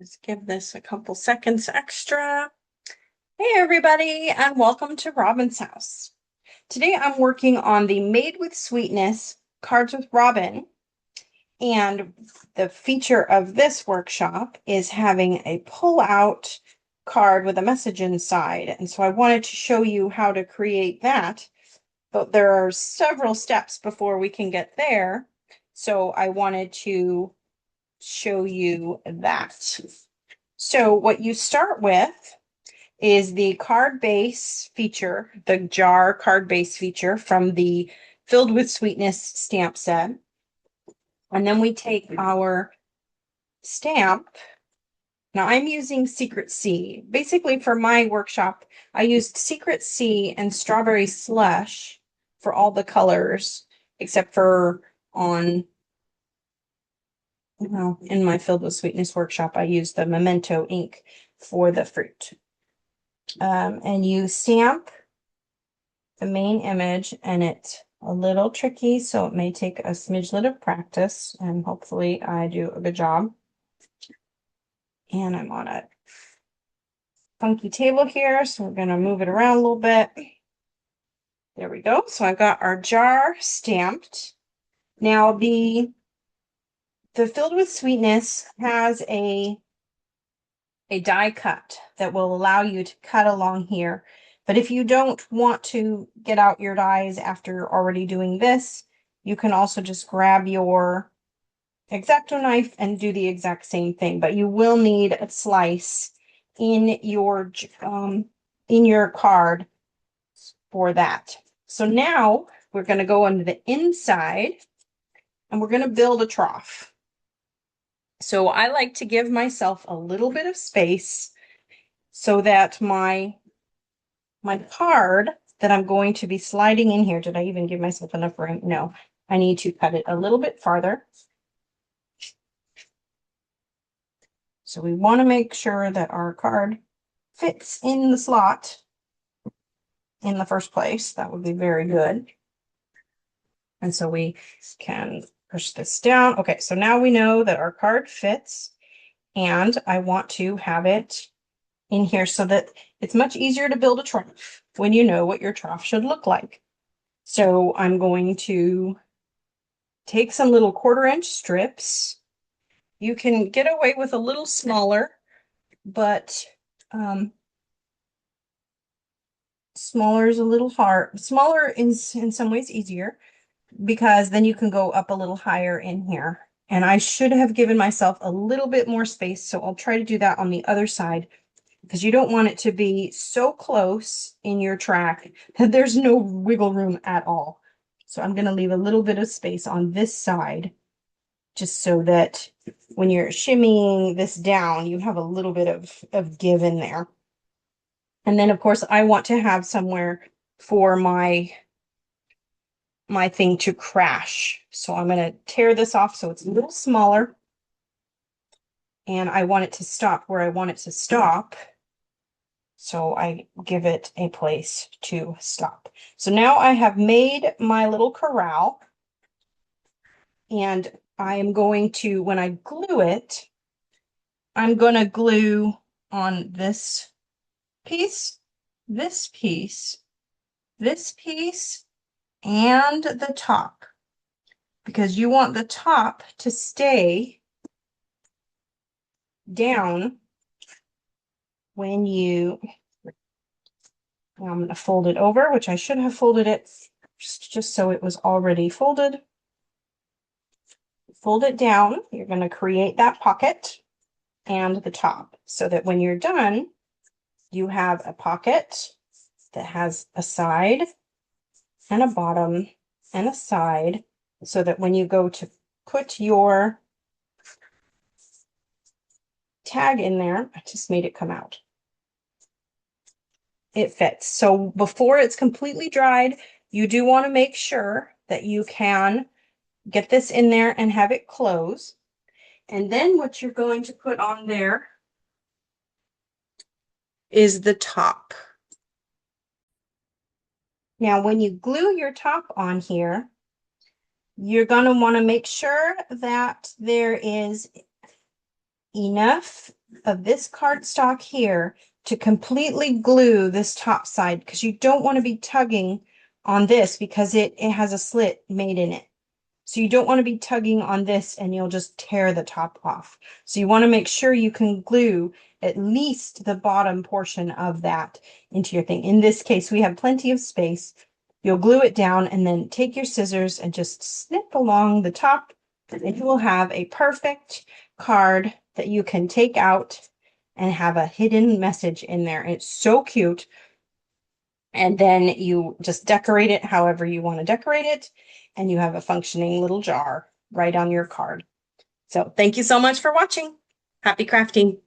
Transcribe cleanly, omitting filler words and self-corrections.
Just give this a couple seconds extra. Hey everybody, and welcome to Robin's house. Today I'm working on the Made with Sweetness Cards with Robin, and the feature of this workshop is having a pull-out card with a message inside. And so I wanted to show you how to create that, but there are several steps before we can get there. So I wanted to show you that. So what you start with is the card base feature, the jar card base feature from the Filled with Sweetness stamp set. And then we take our stamp. Now I'm using Secret C. Basically for my workshop, I used Secret C and Strawberry Slush for all the colors, except for in my Filled with Sweetness workshop, I used the Memento ink for the fruit. And you stamp the main image, and it's a little tricky, so it may take a smidget of practice, and hopefully I do a good job. And I'm on a funky table here, so we're going to move it around a little bit. There we go. So I've got our jar stamped. Now the Filled with Sweetness has a die cut that will allow you to cut along here. But if you don't want to get out your dies after already doing this, you can also just grab your X-Acto knife and do the exact same thing. But you will need a slice in your card for that. So now we're going to go into the inside, and we're going to build a trough. So I like to give myself a little bit of space so that my card that I'm going to be sliding in here, did I even give myself enough room? No, I need to cut it a little bit farther. So we want to make sure that our card fits in the slot in the first place. That would be very good. And so we can push this down. Okay, so now we know that our card fits, and I want to have it in here so that it's much easier to build a trough when you know what your trough should look like. So I'm going to take some little 1/4-inch strips. You can get away with a little smaller, but smaller is a little hard. Smaller is in some ways easier, because then you can go up a little higher in here. And I should have given myself a little bit more space, so I'll try to do that on the other side, because you don't want it to be so close in your track that there's no wiggle room at all. So I'm going to leave a little bit of space on this side, just so that when you're shimmying this down, you have a little bit of give in there. And then, of course, I want to have somewhere for my thing to crash. So I'm going to tear this off so it's a little smaller. And I want it to stop where I want it to stop. So I give it a place to stop. So now I have made my little corral. And I am going to, when I glue it, I'm going to glue on this piece, this piece, this piece, and the top, because you want the top to stay down when you, I'm going to fold it over, which I should have folded it just so it was already folded. Fold it down. You're going to create that pocket and the top, so that when you're done, you have a pocket that has a side and a bottom and a side, so that when you go to put your tag in there, I just made it come out. It fits. So before it's completely dried, you do want to make sure that you can get this in there and have it close. And then what you're going to put on there is the top. Now, when you glue your top on here, you're going to want to make sure that there is enough of this cardstock here to completely glue this top side, because you don't want to be tugging on this because it has a slit made in it. So you don't want to be tugging on this and you'll just tear the top off. So you want to make sure you can glue at least the bottom portion of that into your thing. In this case, we have plenty of space. You'll glue it down and then take your scissors and just snip along the top, and you will have a perfect card that you can take out and have a hidden message in there. It's so cute. And then you just decorate it however you want to decorate it, and you have a functioning little jar right on your card. So thank you so much for watching. Happy crafting.